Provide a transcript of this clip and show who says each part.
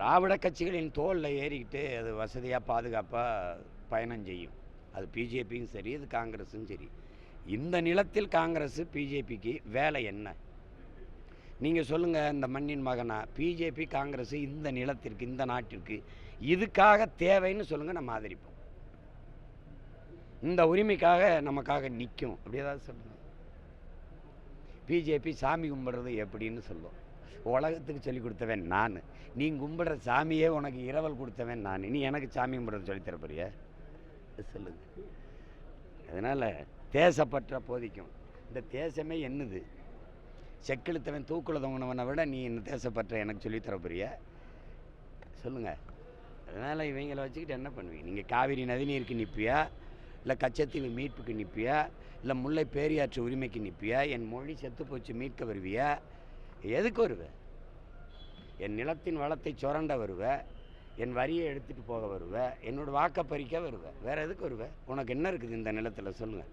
Speaker 1: திராவிட கட்சிகளின் தோளில் ஏறிக்கிட்டு அது வசதியாக பாதுகாப்பாக பயணம் செய்யும். அது பிஜேபியும் சரி, இது காங்கிரஸும் சரி. இந்த நிலத்தில் காங்கிரஸ் பிஜேபிக்கு வேலை என்ன? நீங்கள் சொல்லுங்கள். இந்த மண்ணின் மகனா பிஜேபி காங்கிரஸ் இந்த நிலத்திற்கு, இந்த நாட்டிற்கு இதுக்காக தேவைன்னு சொல்லுங்கள், நம்ம ஆதரிப்போம். இந்த உரிமைக்காக நமக்காக நிற்கும். அப்படி ஏதாவது சொல்லுங்கள். பிஜேபி சாமி கும்பிட்றது எப்படின்னு சொல்லும். உலகத்துக்கு சொல்லி கொடுத்தவன் நான். நீ கும்பிட்ற சாமியே உனக்கு இரவல் கொடுத்தவன் நான். நீ எனக்கு சாமி கும்பிட்றது சொல்லித்தர போறியா? சொல்லுங்க. அதனால் தேசப்பற்ற போதிக்கும். இந்த தேசமே என்னது? செக்கெழுத்தவன் தூக்குல தொங்கினவனை விட நீ என்ன தேசப்பற்ற எனக்கு சொல்லித்தர போறியா? சொல்லுங்கள். அதனால் இவங்களை வச்சுக்கிட்டு என்ன பண்ணுவீங்க? நீங்கள் காவிரி நதிநீருக்கு நிற்பியா, இல்லை கச்சத்தீவு மீட்புக்கு நிற்பியா, இல்லை முல்லை பேரியாற்று உரிமைக்கு நிற்பியா, என் மொழி செத்து போச்சு மீட்க வருவியா? எதுக்கு வருவ? என் நிலத்தின் வளத்தை சுரண்ட வருவ, என் வரியை எடுத்துகிட்டு போக வருவ, என்னோடய வாக்கை பறிக்க வருவ. வேறு எதுக்கு வருவ? உனக்கு என்ன இருக்குது இந்த நிலத்தில்? சொல்லுங்கள்.